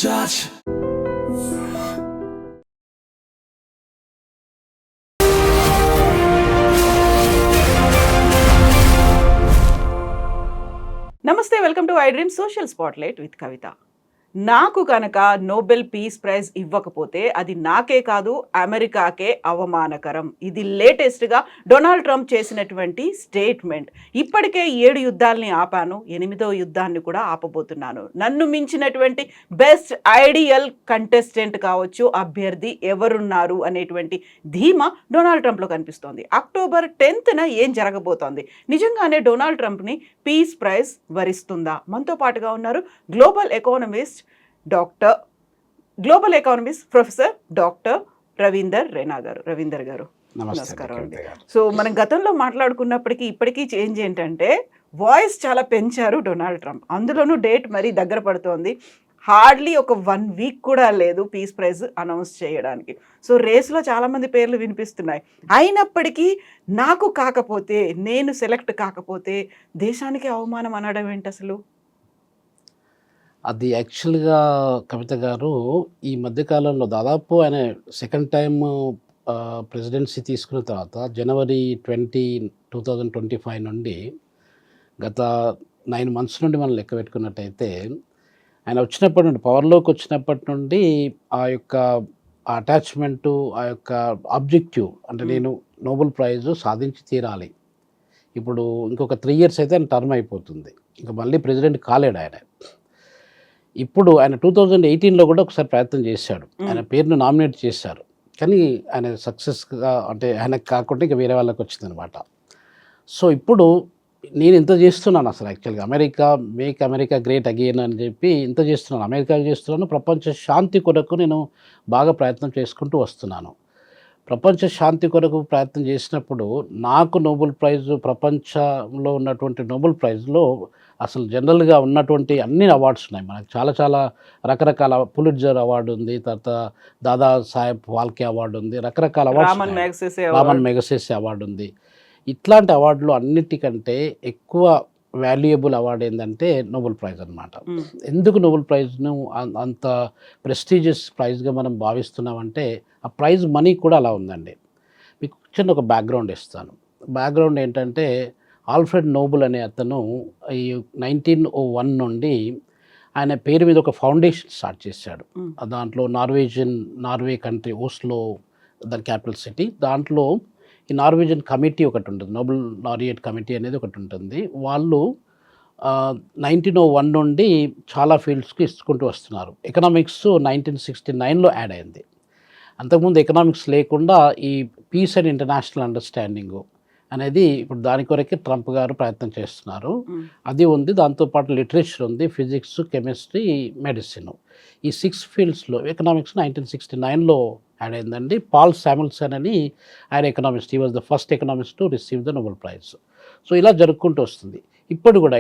touch. నమస్తే, welcome to I dream social spotlight with Kavitha. నాకు కనుక నోబెల్ పీస్ ప్రైజ్ ఇవ్వకపోతే అది నాకే కాదు, అమెరికాకే అవమానకరం. ఇది లేటెస్ట్గా డొనాల్డ్ ట్రంప్ చేసినటువంటి స్టేట్మెంట్. ఇప్పటికే 7 యుద్ధాలని ఆపాను, 8వ యుద్ధాన్ని కూడా ఆపబోతున్నాను. నన్ను మించినటువంటి బెస్ట్ ఐడియల్ కంటెస్టెంట్ కావచ్చు, అభ్యర్థి ఎవరున్నారు అనేటువంటి ధీమా డొనాల్డ్ ట్రంప్లో కనిపిస్తోంది. అక్టోబర్ 10న ఏం జరగబోతోంది? నిజంగానే డొనాల్డ్ ట్రంప్ని పీస్ ప్రైజ్ వరిస్తుందా? మనతో పాటుగా ఉన్నారు global economist professor doctor Ravinder Raina గారు. రవీందర్ గారు నమస్కారం అండి. సో మనం గతంలో మాట్లాడుకున్నప్పటికీ ఇప్పటికీ చేంజ్ ఏంటంటే వాయిస్ చాలా పెంచారు డొనాల్డ్ ట్రంప్. అందులోనూ డేట్ మరీ దగ్గర పడుతోంది. హార్డ్లీ ఒక 1 వీక్ కూడా లేదు పీస్ ప్రైజ్ అనౌన్స్ చేయడానికి. సో రేస్లో చాలామంది పేర్లు వినిపిస్తున్నాయి. అయినప్పటికీ నాకు కాకపోతే, నేను సెలెక్ట్ కాకపోతే దేశానికి అవమానం అనడం ఏంటి అసలు? అది యాక్చువల్గా కవిత గారు ఈ మధ్యకాలంలో దాదాపు ఆయన సెకండ్ టైం ప్రెసిడెన్సీ తీసుకున్న తర్వాత జనవరి 2025 నుండి గత 9 months నుండి మనం లెక్క పెట్టుకున్నట్టయితే ఆయన వచ్చినప్పటి నుండి, పవర్లోకి వచ్చినప్పటి నుండి ఆ యొక్క అటాచ్మెంటు, ఆ యొక్క ఆబ్జెక్టివ్ అంటే నేను నోబెల్ ప్రైజ్ సాధించి తీరాలి. ఇప్పుడు ఇంకొక 3 years అయితే ఆయన టర్మ్ అయిపోతుంది. ఇంకా మళ్ళీ ప్రెసిడెంట్ కాలేడు ఆయన. ఇప్పుడు ఆయన 2018లో కూడా ఒకసారి ప్రయత్నం చేశాడు. ఆయన పేరును నామినేట్ చేశారు, కానీ ఆయన సక్సెస్గా అంటే ఆయనకు కాకుండా ఇక వేరే వాళ్ళకి వచ్చిందనమాట. సో ఇప్పుడు నేను ఇంత చేస్తున్నాను అసలు యాక్చువల్గా మేక్ అమెరికా గ్రేట్ అగైన్ అని చెప్పి ఇంత చేస్తున్నాను, అమెరికాకి చేస్తున్నాను. ప్రపంచ శాంతి కొరకు నేను బాగా ప్రయత్నం చేసుకుంటూ వస్తున్నాను. ప్రపంచ శాంతి కొరకు ప్రయత్నం చేసినప్పుడు నాకు నోబెల్ ప్రైజ్, ప్రపంచంలో ఉన్నటువంటి నోబెల్ ప్రైజ్లో అసలు జనరల్గా ఉన్నటువంటి అన్ని అవార్డ్స్ ఉన్నాయి. మనకు చాలా చాలా రకరకాల పులిట్జర్ అవార్డు ఉంది, తర్వాత దాదా సాహెబ్ ఫాల్కే అవార్డు ఉంది, రకరకాల అవార్డ్స్, రామన్ మెగసెసే అవార్డు ఉంది. ఇట్లాంటి అవార్డులు అన్నిటికంటే ఎక్కువ వాల్యుయబుల్ అవార్డు ఏంటంటే నోబెల్ ప్రైజ్ అనమాట. ఎందుకు నోబెల్ ప్రైజ్ను అంత ప్రెస్టీజియస్ ప్రైజ్గా మనం భావిస్తున్నామంటే ఆ ప్రైజ్ మనీ కూడా అలా ఉందండి. మీకు చిన్న ఒక బ్యాక్గ్రౌండ్ ఇస్తాను. బ్యాక్గ్రౌండ్ ఏంటంటే ఆల్ఫ్రెడ్ నోబెల్ అనే అతను ఈ 1901 నుండి ఆయన పేరు మీద ఒక ఫౌండేషన్ స్టార్ట్ చేశాడు. దాంట్లో నార్వే కంట్రీ ఓస్లో దాని క్యాపిటల్ సిటీ. దాంట్లో ఈ నార్వేజియన్ కమిటీ ఒకటి ఉంటుంది, నోబెల్ లారియట్ కమిటీ అనేది ఒకటి ఉంటుంది. వాళ్ళు 1901 నుండి చాలా ఫీల్డ్స్కి ఇచ్చుకుంటూ వస్తున్నారు. ఎకనామిక్స్ 1969లో యాడ్ అయింది. అంతకుముందు ఎకనామిక్స్ లేకుండా ఈ పీస్ అండ్ ఇంటర్నేషనల్ అండర్స్టాండింగ్ అనేది ఇప్పుడు దాని కొరకే ట్రంప్ గారు ప్రయత్నం చేస్తున్నారు. అది ఉంది. దాంతోపాటు లిటరేచర్ ఉంది, ఫిజిక్స్, కెమిస్ట్రీ, మెడిసిన్. ఈ 6 ఫీల్డ్స్లో ఎకనామిక్స్ 1969లో యాడ్ అయిందండి. పాల్ శామ్యుల్సన్ అని ఆయన economist, he was the first economist to receive the Nobel prize. So ఇలా జరుపుకుంటూ వస్తుంది. ఇప్పుడు కూడా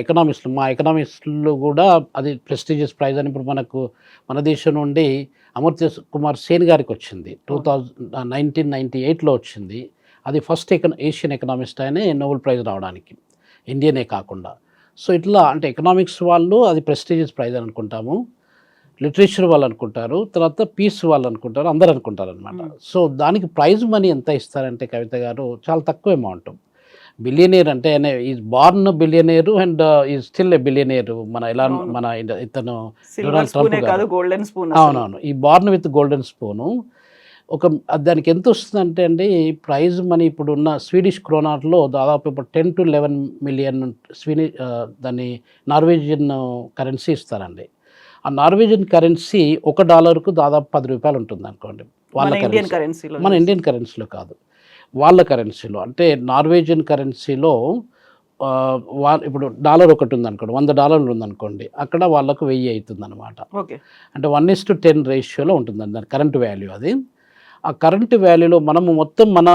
మా ఎకనామిస్టులు కూడా అది ప్రెస్టీజియస్ ప్రైజ్ అని ఇప్పుడు మన దేశం నుండి అమర్త్య కుమార్ సేన్ గారికి వచ్చింది. 1998లో వచ్చింది. అది ఫస్ట్ ఏషియన్ ఎకనామిస్ట్ అయినే నోబెల్ ప్రైజ్ రావడానికి, ఇండియనే కాకుండా. సో ఇట్లా అంటే ఎకనామిక్స్ వాళ్ళు అది ప్రెస్టీజియస్ ప్రైజ్ అని అనుకుంటాము, లిటరేచర్ వాళ్ళు అనుకుంటారు, తర్వాత పీస్ వాళ్ళు అనుకుంటారు, అందరు అనుకుంటారు అనమాట. సో దానికి ప్రైజ్ మనీ ఎంత ఇస్తారంటే కవిత గారు చాలా తక్కువ అమౌంట్. బిలియనేర్ అంటే ఆయన is born billionaire and is still a billionaire. ఇతను డొనాల్డ్ ట్రంప్ గారు, అవునవును, ఈ బార్న్ విత్ గోల్డెన్ స్పూను. దానికి ఎంత వస్తుందంటే అండి ప్రైజ్ మనీ ఇప్పుడున్న స్వీడిష్ క్రోనాట్లో దాదాపు ఇప్పుడు 10 to 11 మిలియన్ దాన్ని నార్వేజియన్ కరెన్సీ ఇస్తారండి. ఆ నార్వేజియన్ కరెన్సీ $1కు దాదాపు 10 రూపాయలు ఉంటుంది అనుకోండి. వాళ్ళ కరెన్సీ, మన ఇండియన్ కరెన్సీలో కాదు, వాళ్ళ కరెన్సీలో. అంటే నార్వేజియన్ కరెన్సీలో ఇప్పుడు డాలర్ ఒకటి ఉందనుకోండి, $100 ఉందనుకోండి, అక్కడ వాళ్ళకు 1000 అవుతుంది అనమాట. అంటే 1:10 రేషియోలో ఉంటుందండి దాని కరెంట్ వాల్యూ. అది ఆ కరెంట్ వాల్యూలో మనము మొత్తం మన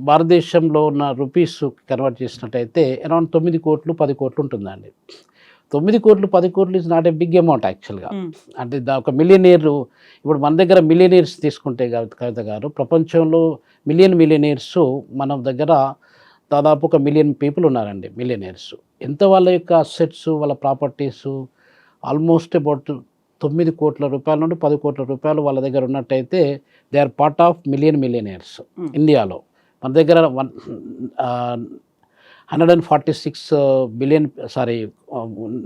భారతదేశంలో ఉన్న రూపీస్ కన్వర్ట్ చేసినట్టయితే అరౌండ్ 9 కోట్లు 10 కోట్లు ఉంటుందండి. 9 కోట్లు 10 కోట్లు is not a big amount యాక్చువల్గా. అంటే ఒక మిలియనీర్, ఇప్పుడు మన దగ్గర మిలియనీర్స్ తీసుకుంటే కవిత గారు, ప్రపంచంలో మిలియనీర్స్ మన దగ్గర దాదాపు 1 మిలియన్ పీపుల్ ఉన్నారండి మిలియనీర్స్. ఎంత వాళ్ళ యొక్క అసెట్స్, వాళ్ళ ప్రాపర్టీస్ ఆల్మోస్ట్ అబౌట్ 9 కోట్ల రూపాయల నుండి 10 కోట్ల రూపాయలు వాళ్ళ దగ్గర ఉన్నట్టయితే they are part of millionaires ఇండియాలో. మన దగ్గర 146 బిలియన్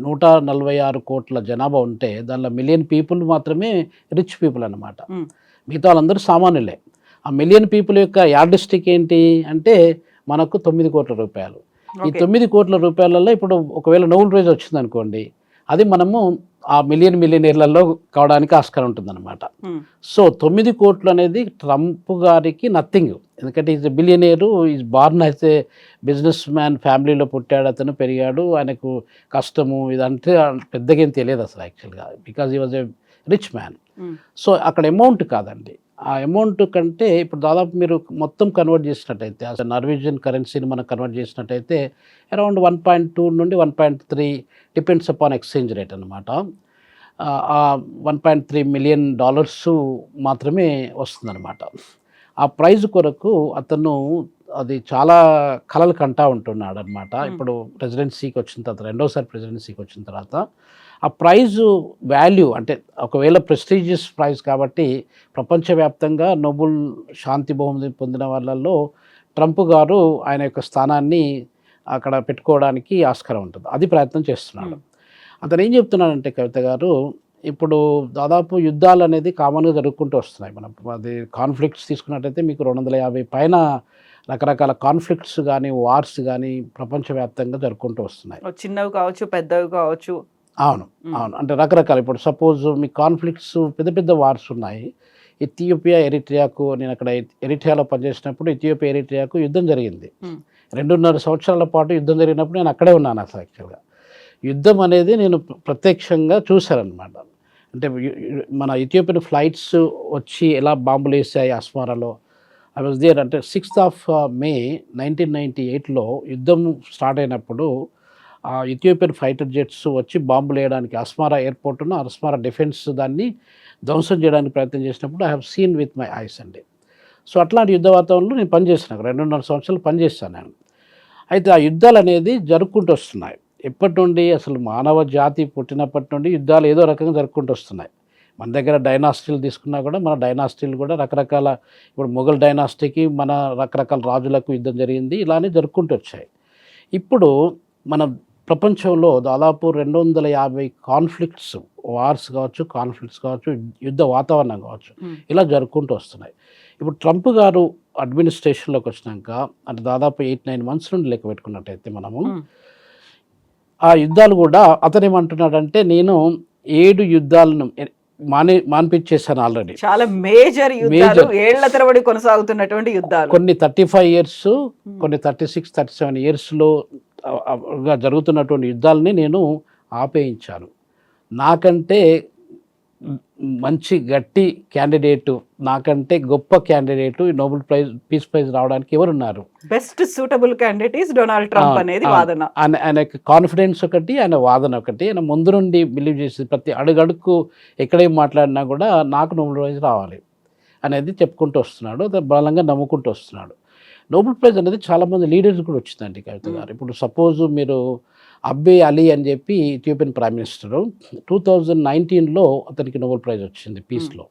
146 కోట్ల జనాభా ఉంటే దానిలో మిలియన్ పీపుల్ మాత్రమే రిచ్ పీపుల్ అన్నమాట. మిగతా వాళ్ళందరూ సామాన్యులే. ఆ మిలియన్ పీపుల్ యొక్క యార్డిస్టిక్ ఏంటి అంటే మనకు 9 కోట్ల రూపాయలు. ఈ 9 కోట్ల రూపాయలలో ఇప్పుడు ఒకవేళ నోబెల్ ప్రైజ్ వచ్చింది అనుకోండి, అది మనము ఆ మిలియనర్లలో కావడానికి ఆస్కారం ఉంటుందన్నమాట. సో 9 కోట్లు అనేది ట్రంప్ గారికి నథింగ్. ఎందుకంటే ఈజ్ బిలియనేరు, ఈజ్ బార్న్ అయితే బిజినెస్ మ్యాన్ ఫ్యామిలీలో పుట్టాడు, అతను పెరిగాడు, ఆయనకు కష్టము ఇదంటే పెద్దగా ఏం తెలియదు అసలు యాక్చువల్గా, బికాజ్ ఈ was a rich man. So అక్కడ అమౌంట్ కాదండి, ఆ అమౌంట్ కంటే ఇప్పుడు దాదాపు మీరు మొత్తం కన్వర్ట్ చేసినట్టయితే అసలు నార్వేజియన్ కరెన్సీని మనం కన్వర్ట్ చేసినట్టయితే అరౌండ్ 1.2 నుండి 1.3 డిపెండ్స్ అపాన్ ఎక్స్చేంజ్ రేట్ అనమాట. ఆ $1.3 మిలియన్ మాత్రమే వస్తుందన్నమాట. ఆ ప్రైజ్ కొరకు అతను అది చాలా కలలు కంటా ఉంటున్నాడు అనమాట. ఇప్పుడు ప్రెసిడెన్సీకి వచ్చిన తర్వాత, రెండోసారి ప్రెసిడెన్సీకి వచ్చిన తర్వాత ఆ ప్రైజు వాల్యూ అంటే ఒకవేళ ప్రెస్టీజియస్ ప్రైజ్ కాబట్టి ప్రపంచవ్యాప్తంగా నోబెల్ శాంతి బహుమతి పొందిన వాళ్ళల్లో ట్రంప్ గారు ఆయన యొక్క స్థానాన్ని అక్కడ పెట్టుకోవడానికి ఆస్కారం ఉంటుంది. అది ప్రయత్నం చేస్తున్నాడు. అతను ఏం చెప్తున్నాడంటే కవిత గారు, ఇప్పుడు దాదాపు యుద్ధాలు అనేది కామన్గా జరుగుకుంటూ వస్తున్నాయి. మనం అది కాన్ఫ్లిక్ట్స్ తీసుకున్నట్టయితే మీకు 250 పైన రకరకాల కాన్ఫ్లిక్ట్స్ కానీ వార్స్ కానీ ప్రపంచవ్యాప్తంగా జరుపుకుంటూ వస్తున్నాయి. చిన్నవి కావచ్చు, పెద్దవి కావచ్చు. అవును, అంటే రకరకాల, ఇప్పుడు సపోజ్ మీ కాన్ఫ్లిక్ట్స్ పెద్ద పెద్ద వార్స్ ఉన్నాయి. ఇథియోపియా ఎరిట్రియాకు, నేను అక్కడ ఎరిట్రియాలో పనిచేసినప్పుడు ఇథియోపియా ఎరిట్రియాకు యుద్ధం జరిగింది. 2.5 సంవత్సరాల పాటు యుద్ధం జరిగినప్పుడు నేను అక్కడే ఉన్నాను అసలు యాక్చువల్గా. యుద్ధం అనేది నేను ప్రత్యక్షంగా చూశానమాట. అంటే మన ఇథియోపియన్ ఫ్లైట్స్ వచ్చి ఎలా బాంబులు వేసాయి అస్మారాలో, ఐ వాజ్ దేర్. అంటే 6th May 1998లో యుద్ధం స్టార్ట్ అయినప్పుడు ఇథియోపియన్ ఫైటర్ జెట్స్ వచ్చి బాంబులు వేయడానికి అస్మారా ఎయిర్పోర్ట్ను, అస్మారా డిఫెన్స్ దాన్ని ధ్వంసం చేయడానికి ప్రయత్నం చేసినప్పుడు I have seen with my eyes అండి. సో అట్లాంటి యుద్ధ వాతావరణంలో నేను పనిచేసాను, 2.5 సంవత్సరాలు పనిచేస్తాను నేను. అయితే ఆ యుద్ధాలు అనేది జరుపుకుంటూ వస్తున్నాయి. ఎప్పటి నుండి అసలు మానవ జాతి పుట్టినప్పటి నుండి యుద్ధాలు ఏదో రకంగా జరుపుకుంటూ వస్తున్నాయి. మన దగ్గర డైనాసిటీలు తీసుకున్నా కూడా మన డైనాసిటీలు కూడా రకరకాల, ఇప్పుడు మొఘల్ డైనాసిటీకి మన రకరకాల రాజులకు యుద్ధం జరిగింది, ఇలానే జరుపుకుంటూ వచ్చాయి. ఇప్పుడు మన ప్రపంచంలో దాదాపు 250 కాన్ఫ్లిక్ట్స్, వార్స్ కావచ్చు, కాన్ఫ్లిక్ట్స్ కావచ్చు, యుద్ధ వాతావరణం కావచ్చు, ఇలా జరుపుకుంటూ వస్తున్నాయి. ఇప్పుడు ట్రంప్ గారు అడ్మినిస్ట్రేషన్లోకి వచ్చినాక అంటే దాదాపు 8-9 months నుండి లెక్క పెట్టుకున్నట్టయితే మనము ఆ యుద్ధాలు కూడా అతను ఏమంటున్నాడంటే, నేను 7 యుద్ధాలను మాన్పించేశాను ఆల్రెడీ. చాలా మేజర్ యుద్ధాలు, ఏళ్ల తరబడి కొనసాగుతున్నటువంటి యుద్ధాలు, కొన్ని 35 years, కొన్ని 36-37 yearsలో జరుగుతున్నటువంటి యుద్ధాలని నేను ఆపేయించాను. నాకంటే మంచి గట్టి క్యాండిడేటు, నాకంటే గొప్ప క్యాండిడేటు నోబెల్ పీస్ ప్రైజ్ రావడానికి ఎవరున్నారు? Best suitable candidate is Donald Trump అనేది వాదన. ఆయన కాన్ఫిడెన్స్ ఒకటి, ఆయన వాదన ఒకటి, ఆయన ముందు నుండి బిలీవ్ చేసి ప్రతి అడుగడుకు ఎక్కడేం మాట్లాడినా కూడా నాకు నోబెల్ ప్రైజ్ రావాలి అనేది చెప్పుకుంటూ వస్తున్నాడు, బలంగా నమ్ముకుంటూ వస్తున్నాడు. నోబెల్ ప్రైజ్ అనేది చాలామంది లీడర్స్ కూడా వచ్చిందండి కవిత గారు. ఇప్పుడు సపోజ్ మీరు అబ్బే అలీ అని చెప్పి ఇథియోపియన్ ప్రైమ్ మినిస్టరు 2019లో అతనికి నోబెల్ ప్రైజ్ వచ్చింది పీస్లో.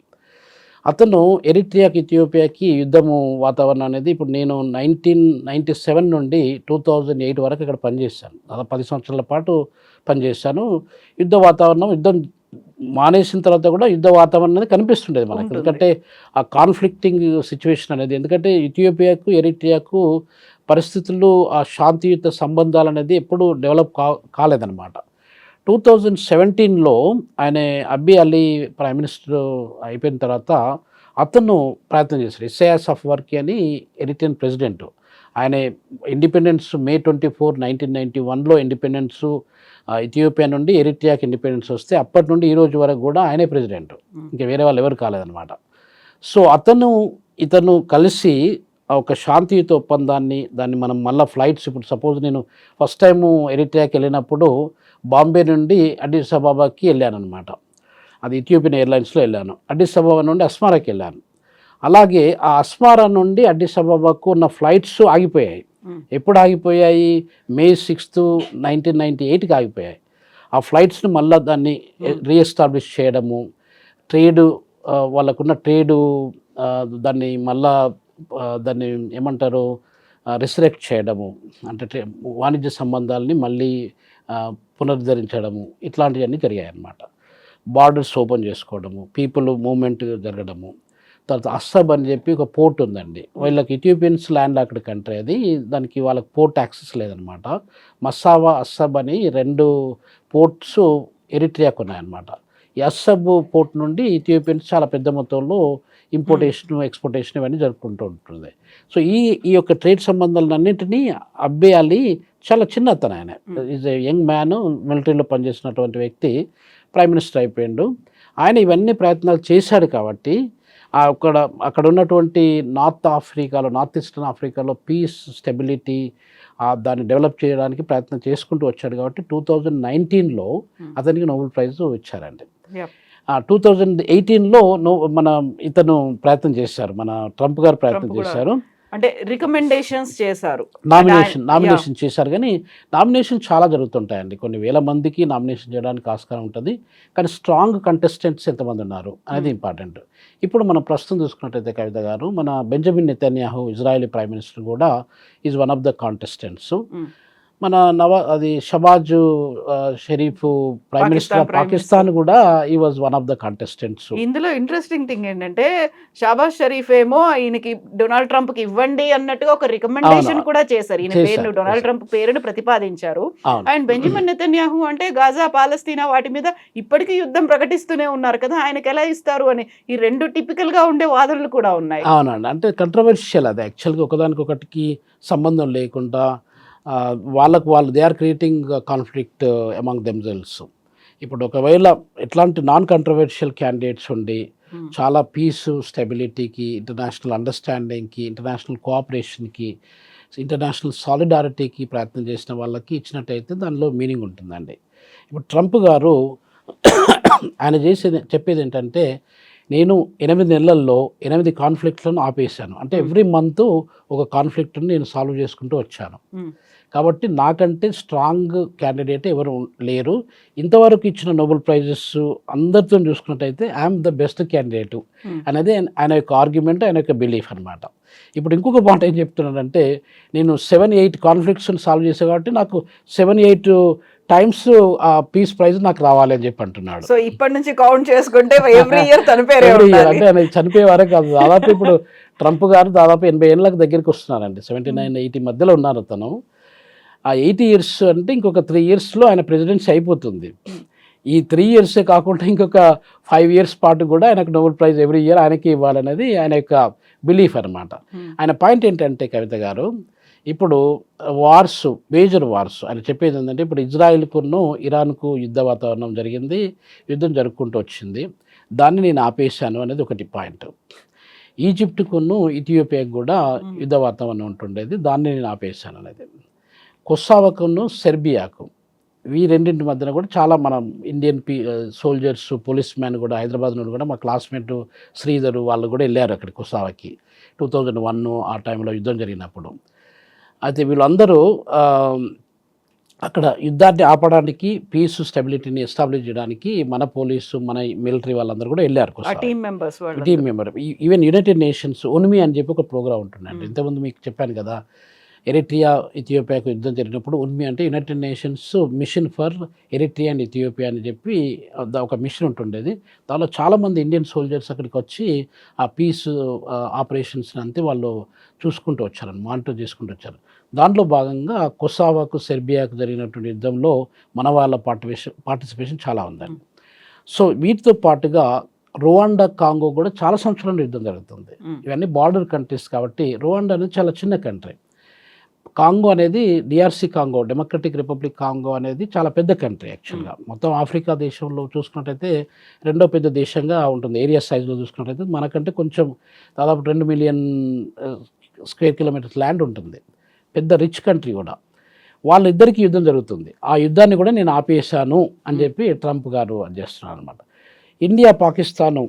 అతను ఎరిట్రియాకి ఇథియోపియాకి యుద్ధము వాతావరణం అనేది, ఇప్పుడు నేను 1997 నుండి 2008 వరకు ఇక్కడ పనిచేశాను, దాదాపు 10 సంవత్సరాల పాటు పనిచేశాను. యుద్ధ వాతావరణం, యుద్ధం మానేసిన తర్వాత కూడా యుద్ధ వాతావరణం అనేది కనిపిస్తుండేది మనకు, ఎందుకంటే ఆ కాన్ఫ్లిక్టింగ్ సిచ్యువేషన్ అనేది, ఎందుకంటే ఇథియోపియాకు ఎరిట్రియాకు పరిస్థితులు, ఆ శాంతియుత సంబంధాలు అనేది ఎప్పుడూ డెవలప్ కాలేదన్నమాట. 2017లో ఆయన అబ్బీ అలీ ప్రైమ్ మినిస్టర్ అయిపోయిన తర్వాత అతను ప్రయత్నం చేశాడు. ఇసయాస్ అఫ్వర్కీ అని ఎరిట్రియన్ ప్రెసిడెంట్. ఆయన ఇండిపెండెన్స్ May 24, 1991లో ఇండిపెండెన్స్ ఇథియోపియా నుండి ఎరిట్రియాకి ఇండిపెండెన్స్ వస్తే అప్పటి నుండి ఈ రోజు వరకు కూడా ఆయనే ప్రెసిడెంట్, ఇంకా వేరే వాళ్ళు ఎవరు కాలేదన్నమాట. సో ఇతను కలిసి ఒక శాంతియుత ఒప్పందాన్ని, దాన్ని మనం మళ్ళీ ఫ్లైట్స్, ఇప్పుడు సపోజ్ నేను ఫస్ట్ టైము ఎరిట్రియాకి వెళ్ళినప్పుడు బాంబే నుండి అడిస్ అబాబాకి వెళ్ళాను అనమాట. అది ఇథియోపియన్ ఎయిర్లైన్స్లో వెళ్ళాను. అడిస్ అబాబా నుండి అస్మారాకి వెళ్ళాను. అలాగే ఆ అస్మారా నుండి అడిస్ అబాబాకు ఉన్న ఫ్లైట్స్ ఆగిపోయాయి. ఎప్పుడు ఆగిపోయాయి? May 6, 1998కి ఆగిపోయాయి. ఆ ఫ్లైట్స్ని మళ్ళీ దాన్ని రీఎస్టాబ్లిష్ చేయడము, ట్రేడు వాళ్ళకున్న ట్రేడు దాన్ని మళ్ళా దాన్ని ఏమంటారు రిసరెక్ట్ చేయడము, అంటే వాణిజ్య సంబంధాలని మళ్ళీ పునరుద్ధరించడము, ఇట్లాంటివన్నీ జరిగాయి అన్నమాట. బార్డర్స్ ఓపెన్ చేసుకోవడము, పీపుల్ మూవ్మెంట్ జరగడము. తర్వాత అస్సబ్ అని చెప్పి ఒక పోర్ట్ ఉందండి, వీళ్ళకి ఇథియోపియన్స్ ల్యాండ్ అక్కడ కంట్రీ అది, దానికి వాళ్ళకి పోర్ట్ యాక్సెస్ లేదనమాట. మస్సావా, అస్సబ్ అని 2 పోర్ట్స్ ఎరిట్రియాకు ఉన్నాయన్నమాట. ఈ అస్సబ్ పోర్ట్ నుండి ఇథియోపియన్స్ చాలా పెద్ద మొత్తంలో ఇంపోర్టేషన్, ఎక్స్పోర్టేషన్ ఇవన్నీ జరుపుకుంటూ ఉంటుంది. సో ఈ యొక్క ట్రేడ్ సంబంధాలన్నింటినీ అబ్బే అలీ చాలా చిన్న అతను, ఆయన ఈజ్ ఏ యంగ్ మ్యాన్, మిలిటరీలో పనిచేసినటువంటి వ్యక్తి, ప్రైమ్ మినిస్టర్ అయిపోయిండు. ఆయన ఇవన్నీ ప్రయత్నాలు చేశాడు కాబట్టి అక్కడ ఉన్నటువంటి నార్త్ ఈస్టర్న్ ఆఫ్రికాలో పీస్, స్టెబిలిటీ దాన్ని డెవలప్ చేయడానికి ప్రయత్నం చేసుకుంటూ వచ్చాడు కాబట్టి 2019లో అతనికి నోబెల్ ప్రైజ్ ఇచ్చారండి. 2018లో ఇతను ప్రయత్నం చేశారు, మన ట్రంప్ గారు ప్రయత్నం చేశారు, అంటే రికమెండేషన్స్ చేశారు, నామినేషన్ చేశారు. కానీ నామినేషన్ చాలా జరుగుతుంటాయండి, కొన్ని వేల మందికి నామినేషన్ చేయడానికి ఆస్కారం ఉంటుంది. కానీ స్ట్రాంగ్ కంటెస్టెంట్స్ ఎంతమంది ఉన్నారు అనేది ఇంపార్టెంట్. ఇప్పుడు మనం ప్రస్తుతం చూసుకున్నట్టయితే కవిత గారు, మన Benjamin Netanyahu Israeli prime minister కూడా is one of the contestants. మన Shehbaz Sharif prime minister of Pakistan కూడా he was one of the contestants. ఇందులో ఇంట్రెస్టింగ్ థింగ్ ఏంటంటే షాబాజ్ షరీఫ్ ఏమో ఈయనకి డొనాల్డ్ ట్రంప్ కి ఇవ్వండి అన్నట్టుగా ఒక రికమెండేషన్ కూడా చేశారు, ఈయన పేరును, డొనాల్డ్ ట్రంప్ పేరును ప్రతిపాదించారు. అండ్ బెంజమిన్ నెతన్యాహు అంటే గాజా, పాలస్తీనా వాటి మీద ఇప్పటికీ యుద్ధం ప్రకటిస్తూనే ఉన్నారు కదా, ఆయనకి ఎలా ఇస్తారు అని ఈ 2 టిపికల్ గా ఉండే వాదనలు కూడా ఉన్నాయి. అవునండి, అంటే కంట్రవర్షియల్ అది యాక్చువల్గా, ఒకదానికొకటికి సంబంధం లేకుండా వాళ్ళు they are creating conflict among themselves. ఇప్పుడు ఒకవేళ ఎట్లాంటి నాన్ కంట్రవర్షియల్ క్యాండిడేట్స్ ఉండి చాలా పీసు, స్టెబిలిటీకి, ఇంటర్నేషనల్ అండర్స్టాండింగ్కి, ఇంటర్నేషనల్ కోఆపరేషన్కి, ఇంటర్నేషనల్ సాలిడారిటీకి ప్రయత్నం చేసిన వాళ్ళకి ఇచ్చినట్టయితే దానిలో మీనింగ్ ఉంటుందండి. ఇప్పుడు ట్రంప్ గారు ఆయన చెప్పేది ఏంటంటే, నేను 8 నెలల్లో 8 కాన్ఫ్లిక్ట్లను ఆపేశాను, అంటే ఎవ్రీ మంత్ ఒక కాన్ఫ్లిక్ట్ని నేను సాల్వ్ చేసుకుంటూ వచ్చాను. కాబట్టి నాకంటే స్ట్రాంగ్ క్యాండిడేట్ ఎవరు లేరు. ఇంతవరకు ఇచ్చిన నోబెల్ ప్రైజెస్ అందరితో చూసుకున్నట్టయితే ఐఎమ్ ద బెస్ట్ క్యాండిడేట్ అనేది ఆయన యొక్క ఆర్గ్యుమెంట్, ఆయన యొక్క బిలీఫ్ అనమాట. ఇప్పుడు ఇంకొక పాయింట్ ఏం చెప్తున్నాడంటే, నేను 7-8 కాన్ఫ్లిక్ట్స్ని సాల్వ్ చేసా కాబట్టి నాకు 7-8 టైమ్స్ ఆ పీస్ ప్రైజ్ నాకు రావాలి అని చెప్పి అంటున్నాడు. సో ఇప్పటి నుంచి కౌంట్ చేసుకుంటే ఎవ్రీ ఇయర్ చనిపోయారు, అంటే ఆయన చనిపోయే వరకు కాదు, దాదాపు ఇప్పుడు ట్రంప్ గారు దాదాపు 80 ఏళ్ళకి దగ్గరికి వస్తున్నారండి, 79-80 మధ్యలో ఉన్నారు అతను. ఆ 80 years అంటే ఇంకొక 3 yearsలో ఆయన ప్రెసిడెన్సీ అయిపోతుంది. ఈ 3 years కాకుండా ఇంకొక 5 years పాటు కూడా ఆయనకు నోబెల్ ప్రైజ్ ఎవ్రీ ఇయర్ ఆయనకి ఇవ్వాలనేది ఆయన యొక్క బిలీఫ్ అనమాట. ఆయన పాయింట్ ఏంటంటే కవిత గారు, ఇప్పుడు మేజర్ వార్స్ ఆయన చెప్పేది ఏంటంటే, ఇప్పుడు ఇజ్రాయిల్కును ఇరాన్కు యుద్ధ వాతావరణం జరిగింది, యుద్ధం జరుపుకుంటూ వచ్చింది, దాన్ని నేను ఆపేశాను అనేది ఒకటి పాయింట్. ఈజిప్ట్కును ఇథియోపియాకు కూడా యుద్ధ వాతావరణం ఉంటుండేది, దాన్ని నేను ఆపేశాను అనేది. కొస్సావకును సెర్బియాకు, ఈ రెండింటి మధ్యన కూడా చాలా మన ఇండియన్ సోల్జర్స్, పోలీస్ మ్యాన్ కూడా హైదరాబాద్ నుండి కూడా మా క్లాస్మేట్ శ్రీధరు వాళ్ళు కూడా వెళ్ళారు అక్కడికి కొస్సావకి 2001 ఆ టైంలో యుద్ధం జరిగినప్పుడు. అయితే వీళ్ళందరూ అక్కడ యుద్ధాన్ని ఆపడానికి, పీస్, స్టెబిలిటీని ఎస్టాబ్లిష్ చేయడానికి మన పోలీసు, మన మిలిటరీ వాళ్ళందరూ కూడా వెళ్ళారు. Team member, even United Nations ఉన్మి అని చెప్పి ఒక ప్రోగ్రామ్ ఉంటుందండి. ఇంతకుముందు మీకు చెప్పాను కదా, ఎరిట్రియా, ఇథియోపియాకు యుద్ధం జరిగినప్పుడు ఉన్మి అంటే United nations mission for Eritrea and Ethiopia అని చెప్పి ఒక మిషన్ ఉంటుండేది. దానిలో చాలామంది ఇండియన్ సోల్జర్స్ అక్కడికి వచ్చి ఆ పీస్ ఆపరేషన్స్ అంతే వాళ్ళు చూసుకుంటూ వచ్చారు, మానిటర్ చేసుకుంటూ వచ్చారు. దాంట్లో భాగంగా కొసావాకు, సెర్బియాకు జరిగినటువంటి యుద్ధంలో మన వాళ్ళ పార్టిసిపేషన్ చాలా ఉందండి. సో వీటితో పాటుగా రువాండా, కాంగో కూడా చాలా సంవత్సరాల యుద్ధం జరుగుతుంది. ఇవన్నీ బార్డర్ కంట్రీస్ కాబట్టి రువాండా అనేది చాలా చిన్న కంట్రీ. కాంగో అనేది DRC Congo, democratic republic Congo అనేది చాలా పెద్ద కంట్రీ యాక్చువల్గా. మొత్తం ఆఫ్రికా దేశంలో చూసుకున్నట్టయితే 2వ పెద్ద దేశంగా ఉంటుంది. ఏరియా సైజులో చూసుకున్నట్టయితే మనకంటే కొంచెం దాదాపు 2 million square kilometers ల్యాండ్ ఉంటుంది, పెద్ద రిచ్ కంట్రీ కూడా. వాళ్ళిద్దరికీ యుద్ధం జరుగుతుంది, ఆ యుద్ధాన్ని కూడా నేను ఆపేశాను అని చెప్పి ట్రంప్ గారు చేస్తున్నారు అనమాట. ఇండియా, పాకిస్తాను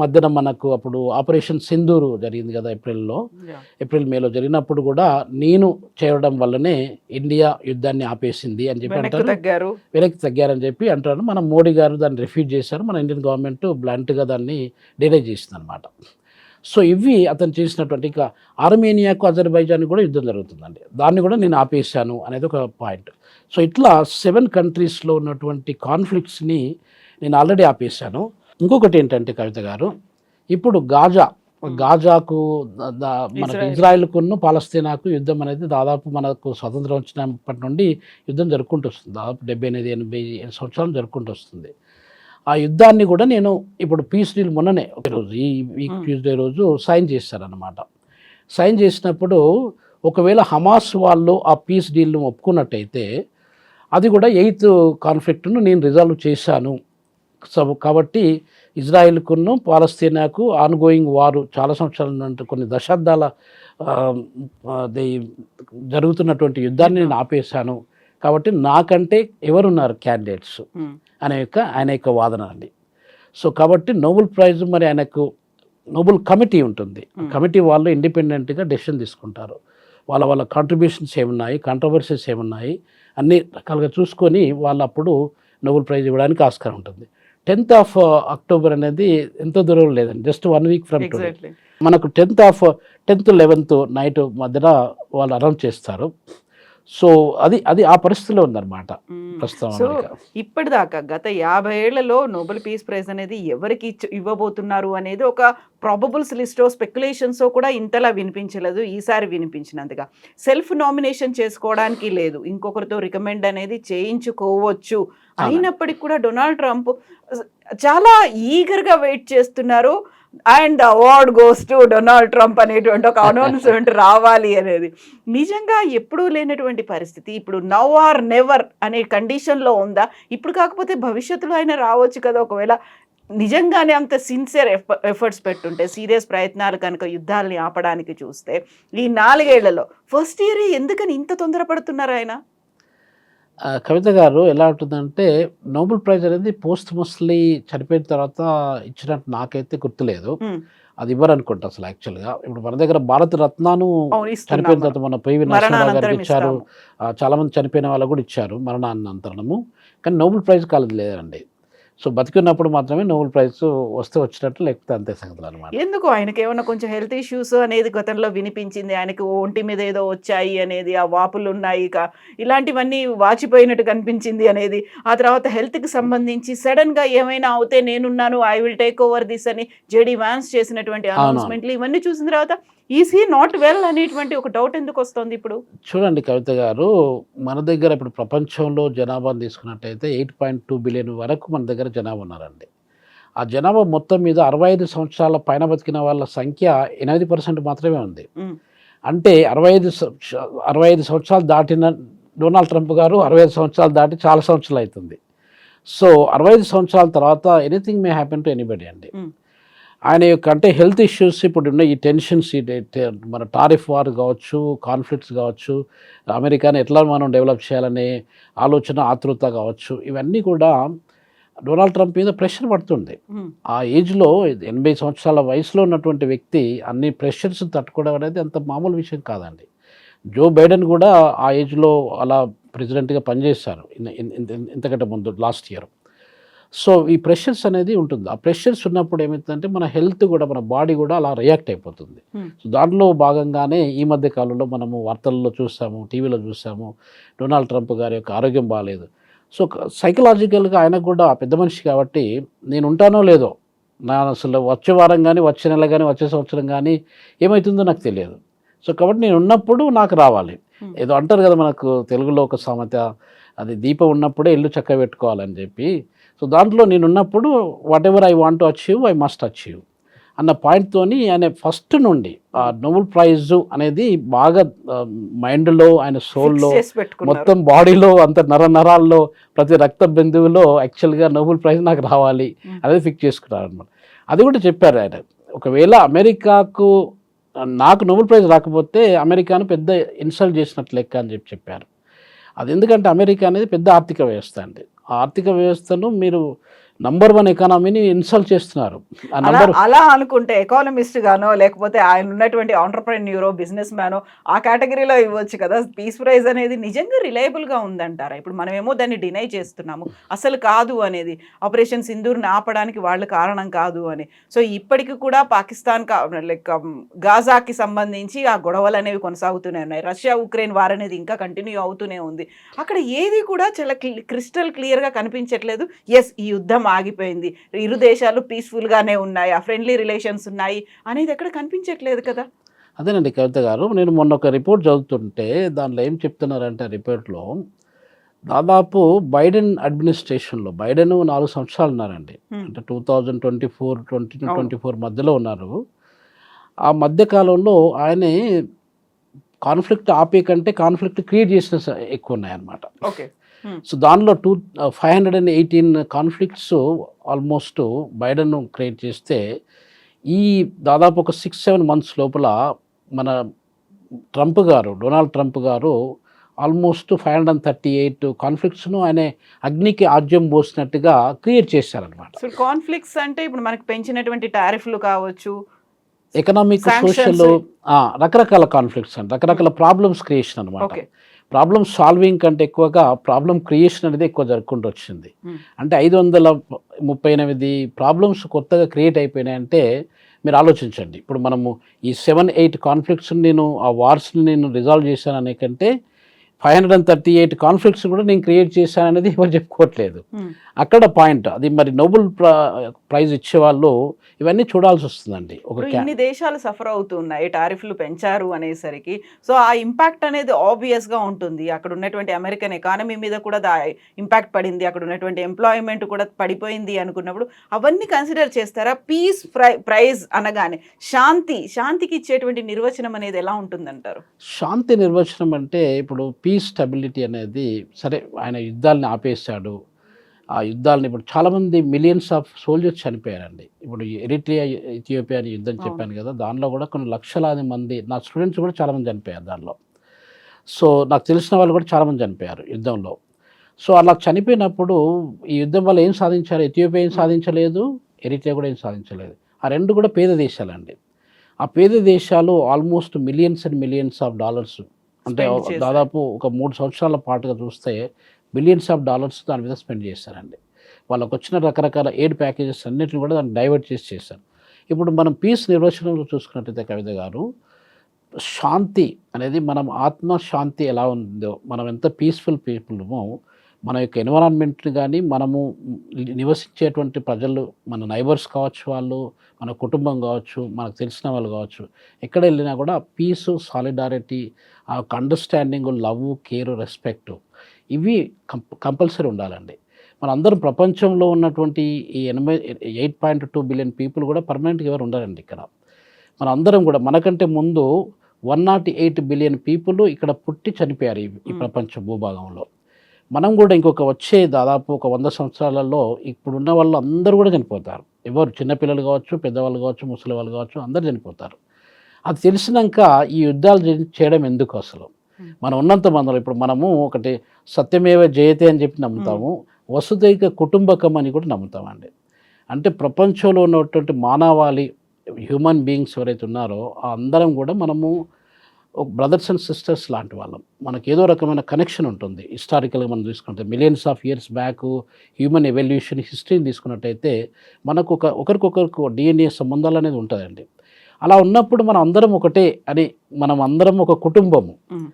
మధ్యన మనకు అప్పుడు ఆపరేషన్ సింధూర్ జరిగింది కదా ఏప్రిల్ మేలో జరిగినప్పుడు కూడా నేను చేయడం వల్లనే ఇండియా యుద్ధాన్ని ఆపేసింది అని చెప్పి అంటారు, వెనక్కి తగ్గారని చెప్పి అంటారు. మన మోడీ గారు దాన్ని రిఫ్యూజ్ చేశారు, మన ఇండియన్ గవర్నమెంట్ బ్లంట్గా దాన్ని డినై చేసింది అనమాట. సో ఇవి అతను చేసినటువంటి, ఇంకా ఆర్మేనియాకు అజర్బైజాన్ కూడా యుద్ధం జరుగుతుందండి, దాన్ని కూడా నేను ఆపేశాను అనేది ఒక పాయింట్. సో ఇట్లా 7 కంట్రీస్లో ఉన్నటువంటి కాన్ఫ్లిక్ట్స్ని నేను ఆల్రెడీ ఆపేశాను. ఇంకొకటి ఏంటంటే కవిత గారు, ఇప్పుడు గాజాకు మనకు ఇజ్రాయెల్కును పాలస్తీనాకు యుద్ధం అనేది దాదాపు మనకు స్వతంత్రం వచ్చినప్పటి నుండి యుద్ధం జరుపుకుంటూ వస్తుంది. దాదాపు 78-80 సంవత్సరాలు జరుపుకుంటూ వస్తుంది. ఆ యుద్ధాన్ని కూడా నేను ఇప్పుడు పీస్ డీల్ మొన్ననే ఒకరోజు ఈ వీక్ ట్యూస్డే రోజు సైన్ చేశారనమాట. సైన్ చేసినప్పుడు ఒకవేళ హమాస్ వాళ్ళు ఆ పీస్ డీల్ను ఒప్పుకున్నట్టయితే అది కూడా 8th కాన్ఫ్లిక్ట్ను నేను రిజాల్వ్ చేశాను. కాబట్టి ఇజ్రాయిల్కును పాలస్తీనాకు ఆన్గోయింగ్ వారు చాలా సంవత్సరాల నుండి కొన్ని దశాబ్దాల జరుగుతున్నటువంటి యుద్ధాన్ని నేను ఆపేశాను. కాబట్టి నాకంటే ఎవరున్నారు క్యాండిడేట్స్ ఆయన యొక్క వాదన అండి. సో కాబట్టి నోబెల్ ప్రైజ్ మరి ఆయనకు నోబెల్ కమిటీ ఉంటుంది, కమిటీ వాళ్ళు ఇండిపెండెంట్గా డెసిషన్ తీసుకుంటారు. వాళ్ళ కాంట్రిబ్యూషన్స్ ఏమున్నాయి, కాంట్రవర్సీస్ ఏమున్నాయి అన్ని రకాలుగా చూసుకొని వాళ్ళు అప్పుడు నోబెల్ ప్రైజ్ ఇవ్వడానికి ఆస్కారం ఉంటుంది. 10th of October అనేది ఎంతో దూరం లేదండి, జస్ట్ 1 week ఫ్రమ్ టుడే. మనకు 10th 11th నైట్ మధ్యన వాళ్ళు అనౌన్స్ చేస్తారు. సో అది ఆ పరిస్థితిలో ఉందన్నమాట ప్రస్తుతం. సో ఇప్పటిదాకా గత 50 ఏళ్లలో నోబెల్ పీస్ ప్రైజ్ అనేది ఎవరికి ఇవ్వబోతున్నారు అనేది ఒక ప్రాబబుల్స్ లిస్టో స్పెక్యులేషన్స్ కూడా ఇంతలా వినిపించలేదు. ఈసారి వినిపించినంతగా సెల్ఫ్ నామినేషన్ చేసుకోవడానికి లేదు, ఇంకొకరితో రికమెండ్ అనేది చేయించుకోవచ్చు. అయినప్పటికీ కూడా డొనాల్డ్ ట్రంప్ చాలా ఈగర్గా వెయిట్ చేస్తున్నారు. And award goes to Donald Trump అనేటువంటి ఒక అనౌన్స్మెంట్ రావాలి అనేది నిజంగా ఎప్పుడూ లేనటువంటి పరిస్థితి. ఇప్పుడు నౌ ఆర్ నెవర్ అనే కండిషన్లో ఉందా? ఇప్పుడు కాకపోతే భవిష్యత్తులో అయినా రావచ్చు కదా, ఒకవేళ నిజంగానే అంత సిన్సియర్ ఎఫర్ట్స్ పెట్టుంటే, సీరియస్ ప్రయత్నాలు కనుక యుద్ధాలని ఆపడానికి చూస్తే ఈ 4 ఏళ్లలో ఫస్ట్ ఇయర్ ఎందుకని ఇంత తొందరపడుతున్నారు ఆయన? కవిత గారు ఎలా ఉంటుందంటే, నోబెల్ ప్రైజ్ అనేది పోస్ట్మస్లీ చనిపోయిన తర్వాత ఇచ్చినట్టు నాకైతే గుర్తులేదు. అది ఇవ్వరు అనుకుంటా అసలు యాక్చువల్గా. ఇప్పుడు మన దగ్గర భారత రత్నాను చనిపోయిన తర్వాత మన పివి నరసింహారావు గారికి ఇచ్చారు, చాలామంది చనిపోయిన వాళ్ళకు కూడా ఇచ్చారు మరణానంతరము. కానీ నోబెల్ ప్రైజ్ కాలేదు లేదండి. సో బతికున్నప్పుడు మాత్రమే నోబెల్ ప్రైజ్ వస్తే వచ్చినట్టు, లేకపోతే అంతే సంగతులు అనమాట. ఎందుకు ఆయనకి ఏమైనా కొంచెం హెల్త్ ఇష్యూస్ అనేది గతంలో వినిపించింది, ఆయనకి ఒంటి మీద ఏదో వచ్చాయి అనేది, ఆ వాపులు ఉన్నాయి ఇలాంటివన్నీ వాచిపోయినట్టు కనిపించింది అనేది, ఆ తర్వాత హెల్త్కి సంబంధించి సడన్గా ఏమైనా అవుతే నేనున్నాను, I will take over this అని జేడీ వాన్స్ చేసినటువంటి అనౌన్స్మెంట్లు ఇవన్నీ చూసిన తర్వాత ఈజ్ హీ నాట్ వెల్ అనేటువంటి ఒక డౌట్ ఎందుకు వస్తుంది ఇప్పుడు? చూడండి కవిత గారు, మన దగ్గర ఇప్పుడు ప్రపంచంలో జనాభాను తీసుకున్నట్టయితే 8.2 బిలియన్ వరకు మన దగ్గర జనాభా ఉన్నారండి. ఆ జనాభా మొత్తం మీద 65 సంవత్సరాల పైన బతికిన వాళ్ళ సంఖ్య 8% మాత్రమే ఉంది. అంటే 65 సంవత్సరాలు దాటిన డొనాల్డ్ ట్రంప్ గారు 65 సంవత్సరాలు దాటి చాలా సంవత్సరాలు అవుతుంది. సో 65 సంవత్సరాల తర్వాత anything may happen to anybody అండి. ఆయన యొక్క అంటే హెల్త్ ఇష్యూస్ ఇప్పుడు ఉన్న ఈ టెన్షన్స్, మన టారిఫ్ వార్ కావచ్చు, కాన్ఫ్లిక్ట్స్ కావచ్చు, అమెరికాని ఎట్లా మనం డెవలప్ చేయాలనే ఆలోచన, ఆతృత కావచ్చు, ఇవన్నీ కూడా డొనాల్డ్ ట్రంప్ మీద ప్రెషర్ పడుతుంది. ఆ ఏజ్లో 80 సంవత్సరాల వయసులో ఉన్నటువంటి వ్యక్తి అన్ని ప్రెషర్స్ తట్టుకోవడం అనేది అంత మామూలు విషయం కాదండి. జో బైడెన్ కూడా ఆ ఏజ్లో అలా ప్రెసిడెంట్గా పనిచేశారు ఇంతకంటే ముందు లాస్ట్ ఇయర్. సో ఈ ప్రెషర్స్ అనేది ఉంటుంది. ఆ ప్రెషర్స్ ఉన్నప్పుడు ఏమవుతుందంటే మన హెల్త్ కూడా, మన బాడీ కూడా అలా రియాక్ట్ అయిపోతుంది. సో దాంట్లో భాగంగానే ఈ మధ్య కాలంలో మనము వార్తల్లో చూసాము, టీవీలో చూసాము, డొనాల్డ్ ట్రంప్ గారి యొక్క ఆరోగ్యం బాగాలేదు. సో సైకలాజికల్గా ఆయనకు కూడా పెద్ద మనిషి కాబట్టి నేను ఉంటానో లేదో, నా అసలు వచ్చే వారం కానీ, వచ్చే నెల కానీ, వచ్చే సంవత్సరం కానీ ఏమవుతుందో నాకు తెలియదు. సో కాబట్టి నేను ఉన్నప్పుడు నాకు రావాలి. ఏదో అంటారు కదా మనకు తెలుగులో ఒక సామెత, అది దీపం ఉన్నప్పుడే ఇల్లు చక్క పెట్టుకోవాలని చెప్పి. సో దాంట్లో నేను ఉన్నప్పుడు what ever I want to achieve I must achieve అన్న పాయింట్తోని ఆయన ఫస్ట్ నుండి ఆ నోబెల్ ప్రైజ్ అనేది బాగా మైండ్లో, ఆయన సోల్లో, మొత్తం బాడీలో, అంత నరాల్లో, ప్రతి రక్త బిందువులో యాక్చువల్గా నోబెల్ ప్రైజ్ నాకు రావాలి అనేది ఫిక్స్ చేసుకున్నారు అనమాట. అది కూడా చెప్పారు ఆయన, ఒకవేళ అమెరికాకు నాకు నోబెల్ ప్రైజ్ రాకపోతే అమెరికాను పెద్ద ఇన్సల్ట్ చేసినట్లు లెక్క అని చెప్పారు. అది ఎందుకంటే అమెరికా అనేది పెద్ద ఆర్థిక వ్యవస్థ అండి. ఆ ఆర్థిక వ్యవస్థను మీరు నంబర్ 1 ఎకానమీని ఇన్సల్ట్ చేస్తున్నారు. ఆ అలా నంబర్ అలా అనుకుంటే ఎకానమిస్ట్ గానో లేకపోతే ఆయన ఉన్నటువంటి ఆంటర్‌ప్రెన్యూరో, బిజినెస్ మ్యానో ఆ కేటగరీలో ఇవ్వచ్చు కదా! పీస్ ప్రైజ్ అనేది నిజంగా రిలయబుల్‌గా ఉందంటారా? ఇప్పుడు మనమేమో దాన్ని డినై చేస్తున్నాము. అసలు కాదు అనేది. ఆపరేషన్ సింధూర్‌ని ఆపడానికి వాళ్ళు కారణం కాదు అని. సో, ఇప్పటికి కూడా పాకిస్తాన్ లైక్ గాజాకి సంబంధించి ఆ గొడవలనేవి కొనసాగుతూనే ఉన్నాయి. రష్యా, ఉక్రెయిన్ వార్ అనేది ఇంకా కంటిన్యూ అవుతూనే ఉంది. అక్కడ ఏది కూడా చాలా క్రిస్టల్ క్లియర్‌గా కనిపించట్లేదు. యెస్, ఈ యుద్ధం ఆగిపోయింది. ఇరు దేశాలు పీస్‌ఫుల్‌గానే ఉన్నాయి. ఆ ఫ్రెండ్లీ రిలేషన్స్ ఉన్నాయి అనేది ఎక్కడ కనిపించట్లేదు కదా! అదేనండి కవిత గారు. నేను మొన్న ఒక రిపోర్ట్ చదువుతుంటే దాంట్లో ఏం చెప్తున్నారంటే ఆ రిపోర్ట్‌లో దాదాపు బైడెన్ అడ్మినిస్ట్రేషన్‌లో బైడెన్ 4 సంవత్సరాలు ఉన్నారండి. హ్మ్. అంటే 2024, అవును. 20-24 మధ్యలో ఉన్నారు. ఆ మధ్య కాలంలో ఆయనే కాన్ఫ్లిక్ట్ ఆపే కంటే కాన్ఫ్లిక్ట్ క్రియేట్ చేసిన ఎక్కువున్నాయన్నమాట. ఓకే. హ్మ్. సో, దానిలో 518 కాన్ఫ్లిక్ట్స్ ఆల్మోస్ట్ బైడెన్ క్రియేట్ చేస్తే, ఈ దాదాపు ఒక 6, 7 మంత్స్ లోపల మన డొనాల్డ్ ట్రంప్ గారు ఆల్మోస్ట్ 538 కాన్ఫ్లిక్ట్స్‌ను ఆయన అగ్నికి ఆజ్యం పోసినట్టుగా క్రియేట్ చేశారనమాట. సో, కాన్‌ఫ్లిక్ట్స్ అంటే ఇప్పుడు మనకు పెంచినటువంటి టారిఫ్‌లు కావచ్చు, ఎకనామిక్, సోషల్ సాంక్షన్స్. రకరకాల కాన్ఫ్లిక్ట్స్ అండి. రకరకాల ప్రాబ్లమ్స్ క్రియేషన్ అనమాట. ఓకే. ప్రాబ్లమ్ సాల్వింగ్ కంటే ఎక్కువగా ప్రాబ్లమ్ క్రియేషన్ అనేది ఎక్కువ జరుపుకుంటూ వచ్చింది. హ్మ్. అంటే 538 ప్రాబ్లమ్స్ కొత్తగా క్రియేట్ అయిపోయినాయంటే మీరు ఆలోచించండి. ఇప్పుడు మనము ఈ 7, 8 కాన్ఫ్లిక్ట్స్‌ని నేను ఆ వార్స్‌ని నేను రిజాల్వ్ చేశాననే కంటే 538 కాన్ఫ్లిక్ట్స్ కూడా నేను క్రియేట్ చేశాననేది ఎవరు చెప్పుకోవట్లేదు. హ్మ్. అక్కడ పాయింట్. అది మరి నోబెల్ ప్రైజ్ ఇచ్చేవాళ్ళు ఇవన్నీ చూడాల్సొస్తుందండి. ఇప్పుడు ఇన్ని దేశాలు సఫర్ అవుతున్నాయి. టారిఫ్‌లు పెంచారు అనేసరికి. సో, ఆ ఇంపాక్ట్ అనేది ఆబ్వియస్‌గా ఉంటుంది. అక్కడ ఉన్నటువంటి అమెరికన్ ఎకానమీ మీద కూడా ఇంపాక్ట్ పడింది. అక్కడ ఉన్నటువంటి ఎంప్లాయ్‌మెంట్ కూడా పడిపోయింది అనుకున్నప్పుడు అవన్నీ కన్సిడర్ చేస్తారా? పీస్ ప్రైజ్ అనగానే శాంతికి ఇచ్చేటువంటి నిర్వచనం అనేది ఎలా ఉంటుందంటారు? శాంతి నిర్వచనం అంటే ఇప్పుడు పీస్ స్టెబిలిటీ అనేది సరే ఆయన యుద్ధాలను ఆపేశాడు. ఆ యుద్ధాలను ఇప్పుడు చాలామంది మిలియన్స్ ఆఫ్ సోల్జర్స్ చనిపోయారండి. ఇప్పుడు ఎరిట్రియా, ఇథియోపియా అని యుద్ధం అవును. చెప్పాను కదా! దానిలో కూడా కొన్ని లక్షలాది మంది నా స్టూడెంట్స్ కూడా చాలామంది చనిపోయారు దానిలో. సో, నాకు తెలిసిన వాళ్ళు కూడా చాలామంది చనిపోయారు యుద్ధంలో. సో, అలా చనిపోయినప్పుడు ఈ యుద్ధం వల్ల ఏం సాధించారు? ఇథియోపియా ఏం హ్మ్. సాధించలేదు. ఎరిట్రియా కూడా ఏం సాధించలేదు. ఆ 2 కూడా పేద దేశాలండి. ఆ పేద దేశాలు almost millions and millions of dollars అంటే స్పెండ్ చేశారు. దాదాపు ఒక 3 సంవత్సరాల పాటుగా చూస్తే బిలియన్స్ ఆఫ్ డాలర్స్ దాని మీద స్పెండ్ చేశారండి. వాళ్ళకొచ్చిన రకరకాల ఎయిడ్ ప్యాకేజెస్ అన్నిటిని కూడా దాన్ని డైవర్ట్ చేశారు. ఇప్పుడు మనం పీస్ నిర్వచనంలో చూసుకున్నట్టయితే కవిత గారు, శాంతి అనేది మనం ఆత్మశాంతి ఎలా ఉందో, మనం ఎంత పీస్‌ఫుల్ పీపుల్‌మో, మన యొక్క ఎన్విరాన్మెంట్‌ని గానీ, మనము నివసించేటువంటి ప్రజలు, మన నైబర్స్ కావచ్చు వాళ్ళు, మన కుటుంబం కావచ్చు, మనకు తెలిసిన వాళ్ళు కావచ్చు, ఎక్కడెళ్ళినా కూడా పీసు, సాలిడారిటీ, ఆ యొక్క అండర్‌స్టాండింగు, లవ్వు, కేరు, రెస్పెక్టు ఇవి కంపల్సరీ ఉండాలండి. మనందరం ప్రపంచంలో ఉన్నటువంటి ఈ 8.2 బిలియన్ పీపుల్ కూడా పర్మనెంట్‌గా ఎవరు ఉండరండి ఇక్కడ. మనందరం కూడా మనకంటే ముందు 108 బిలియన్ పీపుల్ ఇక్కడ పుట్టి చనిపోయారు ఈ హ్మ్. ప్రపంచ భూభాగంలో. మనం కూడా ఇంకొక వచ్చే దాదాపు ఒక 100 సంవత్సరాలలో ఇప్పుడున్న వాళ్ళు అందరూ కూడా చనిపోతారు. ఎవరు చిన్నపిల్లలు కావచ్చు, పెద్దవాళ్ళు కావచ్చు, ముసలివాళ్ళు కావచ్చు, అందరూ చనిపోతారు. అది తెలిసినంక ఈ యుద్ధాలు చేయడం ఎందుకు అసలు? హ్మ్. మనం ఉన్నంత మందిలో ఇప్పుడు మనము ఒకటి సత్యమేవ జయతే అని చెప్పి హ్మ్. నమ్ముతాము. వసుదైక కుటుంబకం అని కూడా నమ్ముతామండి. అంటే ప్రపంచంలో ఉన్నటువంటి మానవాళి హ్యూమన్ బీయింగ్స్ ఎవరైతే ఉన్నారో ఆ అందరం కూడా మనము ఒక బ్రదర్స్ అండ్ సిస్టర్స్ లాంటి వాళ్ళం. మనకేదో రకమైన కనెక్షన్ ఉంటుంది. హిస్టారికల్‌గా మనం చూసుకుంటే millions of years back human evolution హిస్టరీని తీసుకున్నట్టయితే మనకు ఒకరికొకరికి డీఎన్ఏ సంబంధాలనేది ఉంటదండి. అలా ఉన్నప్పుడు మనం అందరం ఒకటే అని మనం అందరం ఒక కుటుంబము హ్మ్.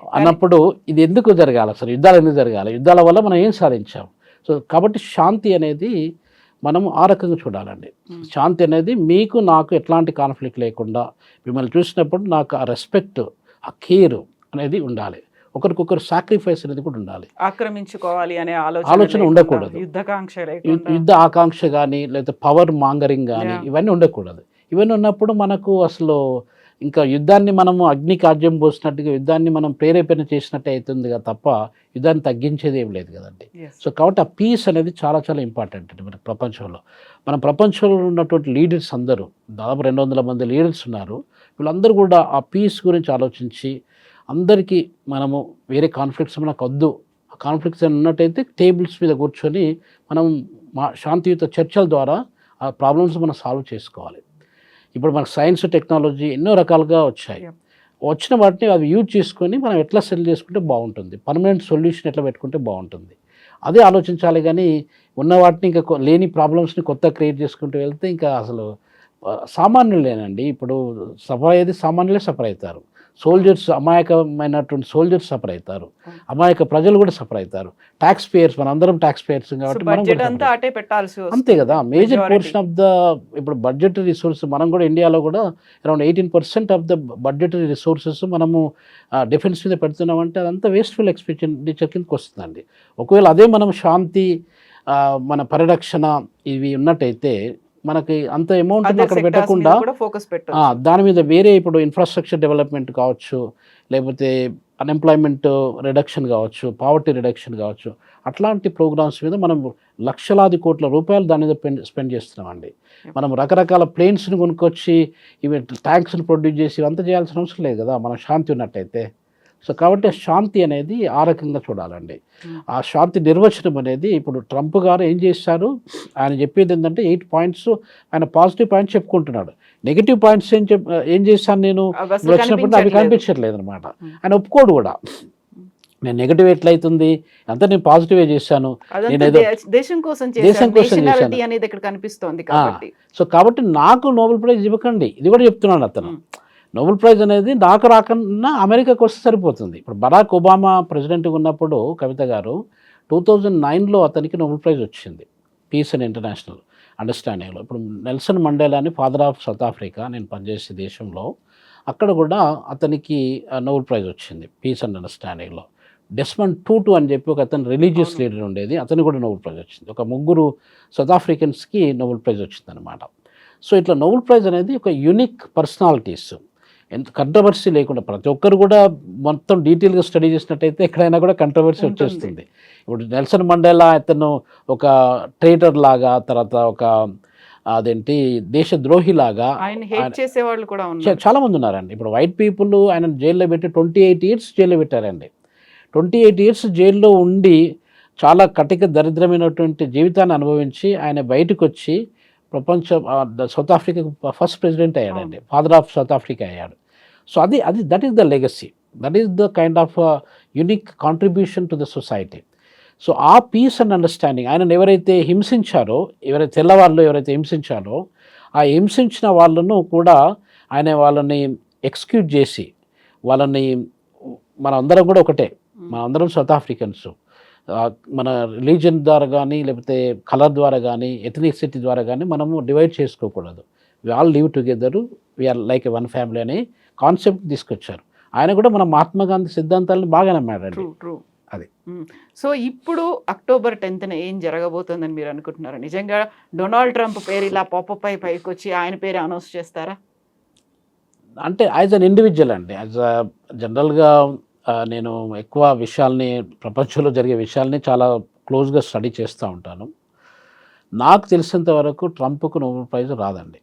అన్నప్పుడు ఇది ఎందుకు జరగాలి అసలు? యుద్ధాలు ఎందుకు జరగాలి? యుద్ధాల వల్ల మనం ఏం సాధించాం? సో, కాబట్టి శాంతి అనేది మనం ఆ రకంగా చూడాలండి. హ్మ్. శాంతి అనేది మీకు నాకు ఎట్లాంటి కాన్ఫ్లిక్ట్ లేకుండా మిమ్మల్ని చూసినప్పుడు నాకు ఆ రెస్పెక్ట్, ఆ కేర్ అనేది ఉండాలి. ఒకరికొకరు సాక్రిఫైస్ అనేది కూడా ఉండాలి. ఆక్రమించుకోవాలి అనే ఆలోచన ఆలోచన లేకుండా, ఉండకూడదు. యుద్ధకాంక్ష లేకుండా. యుద్ధ ఆకాంక్ష గానీ, లేకపోతే పవర్ మాంగరింగ్ గానీ యాహ్! ఇవన్నీ ఉండకూడదు. ఇవన్నీ ఉన్నప్పుడు మనకు అసలు ఇంకా యుద్ధాన్ని మనము అగ్నికి ఆజ్యం పోసినట్టుగా యుద్ధాన్ని మనం ప్రేరేపణ చేసినట్టే అవుతుందిగా తప్ప యుద్ధాన్ని తగ్గించేది ఏం లేదు కదండీ. యెస్. సో, కాబట్టి ఆ పీస్ అనేది చాలా చాలా ఇంపార్టెంట్ అండి మనకి ప్రపంచంలో. మన ప్రపంచంలో ఉన్నటువంటి లీడర్స్ అందరూ దాదాపు 200 మంది లీడర్స్ ఉన్నారు. వీళ్ళందరూ కూడా ఆ పీస్ గురించి ఆలోచించి అందరికీ మనము వేరే కాన్ఫ్లిక్ట్స్ మనకొద్దు కాన్ఫ్లిక్ట్స్ ఉన్నట్టయితే టేబుల్స్ మీద కూర్చొని మనం శాంతియుత చర్చల ద్వారా ఆ ప్రాబ్లమ్స్ మనం సాల్వ్ చేసుకోవాలి. ఇప్పుడు మనకు సైన్స్ టెక్నాలజీ ఎన్నో రకాలుగా వచ్చాయి. వచ్చిన వాటిని అవి యూజ్ చేసుకొని మనం ఎట్లా సెటిల్ చేసుకుంటే బాగుంటుంది, పర్మనెంట్ సొల్యూషన్ ఎట్లా పెట్టుకుంటే బాగుంటుంది, అదే ఆలోచించాలి. కానీ ఉన్న వాటిని ఇంకా లేని ప్రాబ్లమ్స్ని కొత్త క్రియేట్ చేసుకుంటూ వెళ్తే ఇంకా అసలు సామాన్యులేనండి. ఇప్పుడు సఫర్ అయ్యేది సామాన్యులే సఫర్ అవుతారు. సోల్జర్స్, అమాయకమైనటువంటి సోల్జర్స్ సఫర్ అవుతారు, అమాయక ప్రజలు కూడా సఫర్ అవుతారు. ట్యాక్స్ పేయర్స్, మన అందరం ట్యాక్స్ పేయర్స్ కాబట్టి మనం బడ్జెట్ అంతా అటే పెట్టాల్సి వస్తుంది. అంతే కదా. మేజర్ పోర్షన్ ఆఫ్ ద ఇప్పుడు బడ్జెటరీ రిసోర్సెస్ మనం కూడా ఇండియాలో కూడా around 18% of the budgetary resources మనము డిఫెన్స్ మీద పెడుతున్నామంటే అదంతా వేస్ట్ఫుల్ ఎక్స్పెండిచర్ కిందకి వస్తుందండి. ఒకవేళ అదే మనం శాంతి, మన పరిరక్షణ ఇవి ఉన్నట్టయితే మనకి అంత అమౌంట్ అక్కడ పెట్టకుండా ఫోకస్ దాని మీద వేరే ఇప్పుడు ఇన్ఫ్రాస్ట్రక్చర్ డెవలప్మెంట్ కావచ్చు, లేకపోతే అన్ఎంప్లాయ్మెంట్ రిడక్షన్ కావచ్చు, పావర్టీ రిడక్షన్ కావచ్చు, అట్లాంటి ప్రోగ్రామ్స్ మీద మనం లక్షలాది కోట్ల రూపాయలు దాని మీద స్పెండ్ చేస్తున్నామండి. మనం రకరకాల ప్లేన్స్ని కొనుక్కొచ్చి ఇవి ట్యాంక్స్ని ప్రొడ్యూస్ చేసి ఇవంతా చేయాల్సిన అవసరం లేదు కదా మనం శాంతి ఉన్నట్టయితే. సో కాబట్టి శాంతి అనేది ఆ రకంగా చూడాలండి. ఆ శాంతి నిర్వచనం అనేది ఇప్పుడు ట్రంప్ గారు ఏం చేశారు, ఆయన చెప్పేది ఏంటంటే 8 పాయింట్స్, ఆయన పాజిటివ్ పాయింట్స్ చెప్పుకుంటున్నాడు. నెగిటివ్ పాయింట్స్ ఏం చేశాను నేను వచ్చినప్పుడు అవి కనిపించట్లేదు అనమాట. ఆయన ఒప్పుకోడు కూడా, నేను నెగిటివ్ ఎట్లయితుంది అంతా నేను పాజిటివే చేశాను, దేశం కోసం చేశాను. సో కాబట్టి నాకు నోబెల్ ప్రైజ్ ఇవ్వకండి, ఇది కూడా చెప్తున్నాడు అతను. నోబెల్ ప్రైజ్ అనేది నాకు రాకన్నా అమెరికాకు వస్తే సరిపోతుంది. ఇప్పుడు బరాక్ ఒబామా ప్రెసిడెంట్గా ఉన్నప్పుడు కవిత గారు 2009లో అతనికి నోబెల్ ప్రైజ్ వచ్చింది పీస్ అండ్ ఇంటర్నేషనల్ అండర్స్టాండింగ్లో. ఇప్పుడు నెల్సన్ మండేలా అని ఫాదర్ ఆఫ్ సౌత్ ఆఫ్రికా, నేను పనిచేసే దేశంలో, అక్కడ కూడా అతనికి నోబెల్ ప్రైజ్ వచ్చింది పీస్ అండ్ అండర్స్టాండింగ్లో. డెస్మండ్ టూటు అని చెప్పి ఒక అతను రిలీజియస్ లీడర్ ఉండేది, అతను కూడా నోబెల్ ప్రైజ్ వచ్చింది. ఒక 3 సౌత్ ఆఫ్రికన్స్కి నోబెల్ ప్రైజ్ వచ్చింది అనమాట. సో ఇట్లా నోబెల్ ప్రైజ్ అనేది ఒక యూనిక్ పర్సనాలిటీస్, ఎంత కంట్రవర్సీ లేకుండా ప్రతి ఒక్కరు కూడా మొత్తం డీటెయిల్గా స్టడీ చేసినట్టయితే ఎక్కడైనా కూడా కంట్రవర్సీ వచ్చేస్తుంది. ఇప్పుడు నెల్సన్ మండేలా అతను ఒక ట్రేటర్ లాగా, తర్వాత ఒక అదేంటి దేశద్రోహి లాగా చాలా మంది ఉన్నారండి. ఇప్పుడు వైట్ పీపుల్ ఆయన జైల్లో పెట్టి 28 years జైల్లో పెట్టారండి. 28 years జైల్లో ఉండి చాలా కటిక దరిద్రమైనటువంటి జీవితాన్ని అనుభవించి ఆయన బయటకు వచ్చి సౌత్ ఆఫ్రికా ఫస్ట్ ప్రెసిడెంట్ అయ్యాడండి, ఫాదర్ ఆఫ్ సౌత్ ఆఫ్రికా అయ్యాడు. సో అది that is the legacy, that is the kind of unique contribution to the society. So ఆ పీస్ అండ్ అండర్స్టాండింగ్ ఆయనను ఎవరైతే హింసించారో, ఎవరైతే తెల్లవాళ్ళు ఎవరైతే హింసించారో, ఆ హింసించిన వాళ్ళను కూడా ఆయన వాళ్ళని ఎక్స్క్యూట్ చేసి వాళ్ళని, మన అందరం కూడా ఒకటే, మన అందరం సౌత్ ఆఫ్రికన్స్, మన రిలీజన్ ద్వారా కానీ లేకపోతే కలర్ ద్వారా కానీ ఎథనిసిటీ ద్వారా కానీ మనము డివైడ్ చేసుకోకూడదు. We all live together, we are like a one family అనే కాన్సెప్ట్ తీసుకొచ్చారు. ఆయన కూడా మన మహాత్మా గాంధీ సిద్ధాంతాలను బాగా నమ్మాడండి. అది. సో ఇప్పుడు October 10th ఏం జరగబోతుందని మీరు అనుకుంటున్నారు? నిజంగా డొనాల్డ్ ట్రంప్ పేరు ఇలా పాపప్ అయి పైకి వచ్చి ఆయన పేరు అనౌన్స్ చేస్తారా? అంటే యాజ్ అన్ ఇండివిజువల్ అండి, యాజ్ అ జనరల్గా నేను ఎక్కువ విషయాల్ని, ప్రపంచంలో జరిగే విషయాల్ని చాలా క్లోజ్గా స్టడీ చేస్తూ ఉంటాను. నాకు తెలిసినంత వరకు ట్రంప్కు నోబెల్ ప్రైజ్ రాదండి.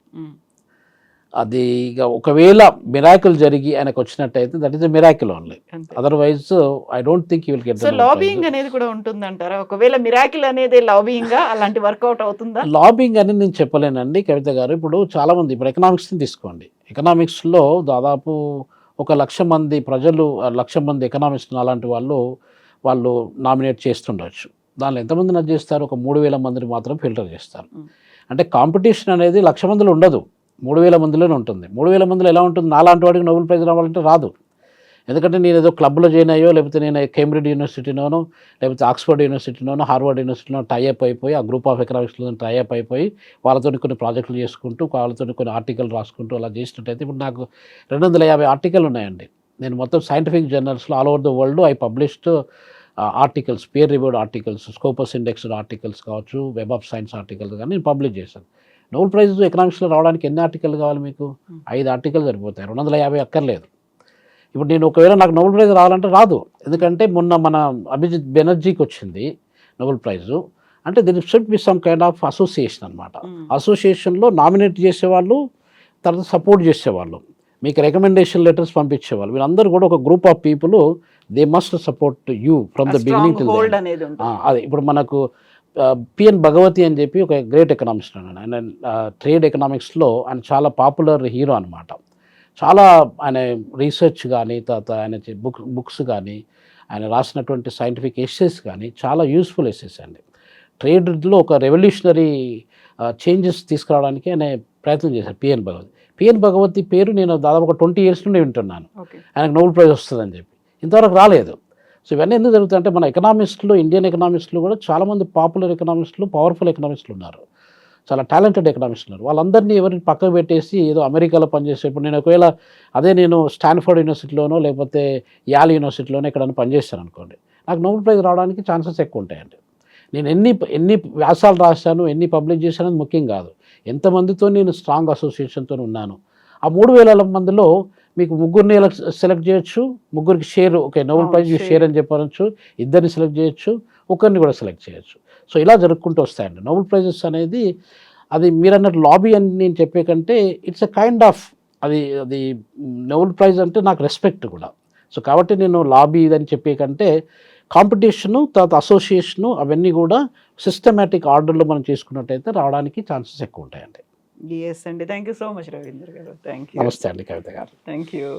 అది ఇక ఒకవేళ మిరాకిల్ జరిగి ఆయనకు వచ్చినట్టయితే that is a miracle only, otherwise I don't think you will get. So lobbying అనేది కూడా ఉంటుందంటారా? ఒకవేళ మిరాకిల్ అనేది లాబింగ్ అలాంటి వర్కౌట్ అవుతుందా? లాబింగ్ అని నేను చెప్పలేనండి కవిత గారు. ఇప్పుడు చాలామంది, ఇప్పుడు ఎకనామిక్స్ని తీసుకోండి, ఎకనామిక్స్లో దాదాపు 1,00,000 మంది ప్రజలు, 1,00,000 మంది ఎకనామిక్స్ అలాంటి వాళ్ళు నామినేట్ చేస్తుండొచ్చు. దానిలో ఎంతమంది నచ్చి చేస్తారు? ఒక 3,000 మందిని మాత్రం ఫిల్టర్ చేస్తారు. అంటే కాంపిటీషన్ అనేది 1,00,000 మందిలో ఉండదు, 3,000 మందిలోనే ఉంటుంది. 3,000 మందిలో ఎలా ఉంటుంది? నాలాంటి వాడికి నోబెల్ ప్రైజ్ రావాలంటే రాదు. ఎందుకంటే నేను ఏదో క్లబ్లో జాయిన్ అయ్యో, లేకపోతే నేను కేంబ్రిడ్జ్ యూనివర్సిటీలోనో, లేకపోతే ఆక్స్ఫర్డ్ యూనివర్సిటీలోనో, హార్వర్డ్ యూనివర్సిటీలో టైఅప్ అయిపోయి, ఆ గ్రూప్ ఆఫ్ ఎకనామిక్స్లో టైఅప్ అయిపోయి వాళ్ళతో కొన్ని ప్రాజెక్టులు చేసుకుంటూ, వాళ్ళతో కొన్ని ఆర్టికల్ రాసుకుంటూ అలా చేసినట్టయితే ఇప్పుడు నాకు 250 ఆర్టికల్ ఉన్నాయండి. నేను మొత్తం సైంటిఫిక్ జర్నల్స్లో all over the world I published articles, peer reviewed articles, Scopus indexed articles కావచ్చు, వెబ్ ఆఫ్ సైన్స్ ఆర్టికల్స్ కానీ నేను పబ్లిష్ చేశాను. నోబెల్ ప్రైజ్ ఎకనామిక్స్లో రావడానికి ఎన్ని ఆర్టికల్ కావాలి మీకు? 5 ఆర్టికల్ సరిపోతాయి, 250 అక్కర్లేదు. ఇప్పుడు నేను ఒకవేళ నాకు నోబెల్ ప్రైజ్ రావాలంటే రాదు, ఎందుకంటే మొన్న మన అభిజిత్ బెనర్జీకి వచ్చింది నోబెల్ ప్రైజు. అంటే there should be some kind of association అనమాట. అసోసియేషన్లో నామినేట్ చేసేవాళ్ళు, తర్వాత సపోర్ట్ చేసేవాళ్ళు, మీకు రికమెండేషన్ లెటర్స్ పంపించేవాళ్ళు, వీళ్ళందరూ కూడా ఒక group of people they must support you from the beginning till hold అనేది ఉంటుంది. అదే ఇప్పుడు మనకు పిఎన్ భగవతి అని చెప్పి ఒక గ్రేట్ ఎకనామిస్ట్ అన్నాడు. ఆయన ట్రేడ్ ఎకనామిక్స్లో ఆయన చాలా పాపులర్ హీరో అనమాట. చాలా ఆయన రీసెర్చ్ కానీ తర్వాత ఆయన బుక్స్ కానీ ఆయన రాసినటువంటి సైంటిఫిక్ ఎస్సేస్ కానీ చాలా యూస్ఫుల్ ఎస్సేస్ అండి. ట్రేడ్లో ఒక రెవల్యూషనరీ చేంజెస్ తీసుకురావడానికి ఆయన ప్రయత్నం చేశారు పిఎన్ భగవతి. పిఎన్ భగవతి పేరు నేను దాదాపు ఒక 20 years నుండి వింటున్నాను. ఆయనకు నోబెల్ ప్రైజ్ వస్తుందని చెప్పి ఇంతవరకు రాలేదు. సో ఇవన్నీ ఎందుకు జరుగుతాయంటే మన ఎకనామిస్టులు, ఇండియన్ ఎకనామిస్టులు కూడా చాలామంది పాపులర్ ఎకనామిస్టులు, పవర్ఫుల్ ఎకనామిస్టులు ఉన్నారు, చాలా టాలెంటెడ్ ఎకనామిస్టులు ఉన్నారు. వాళ్ళందరినీ ఎవరిని పక్కకు పెట్టేసి ఏదో అమెరికాలో పనిచేసే, ఇప్పుడు నేను ఒకవేళ నేను స్టాన్ఫర్డ్ యూనివర్సిటీలోనో లేకపోతే యాల్ యూనివర్సిటీలోనో ఎక్కడైనా పనిచేస్తాను అనుకోండి, నాకు నోబెల్ ప్రైజ్ రావడానికి ఛాన్సెస్ ఎక్కువ ఉంటాయండి. నేను ఎన్ని వ్యాసాలు రాశాను, ఎన్ని పబ్లిష్ చేశాను అది ముఖ్యం కాదు, ఎంతమందితో నేను స్ట్రాంగ్ అసోసియేషన్తో ఉన్నాను. ఆ 3000 మందిలో మీకు ముగ్గురిని సెలెక్ట్ చేయొచ్చు, ముగ్గురికి share, okay Nobel prize share అని చెప్పవచ్చు, ఇద్దరిని సెలెక్ట్ చేయొచ్చు, ఒకరిని కూడా సెలెక్ట్ చేయొచ్చు. సో ఇలా జరుపుకుంటూ వస్తాయండి నోబెల్ ప్రైజెస్ అనేది. అది మీరు అన్నట్టు లాబీ అని నేను చెప్పే కంటే ఇట్స్ ఎ కైండ్ ఆఫ్ అది నోబెల్ ప్రైజ్ అంటే నాకు రెస్పెక్ట్ కూడా. సో కాబట్టి నేను లాబీ ఇదని చెప్పే కంటే కాంపిటీషను తర్వాత అసోసియేషను అవన్నీ కూడా సిస్టమేటిక్ ఆర్డర్లో మనం చేసుకున్నట్టయితే రావడానికి ఛాన్సెస్ ఎక్కువ ఉంటాయండి. ఎస్ అండి. Thank you so much Ravindra గారు. Thank you. నమస్తే అండి కవిత గారు. Thank you.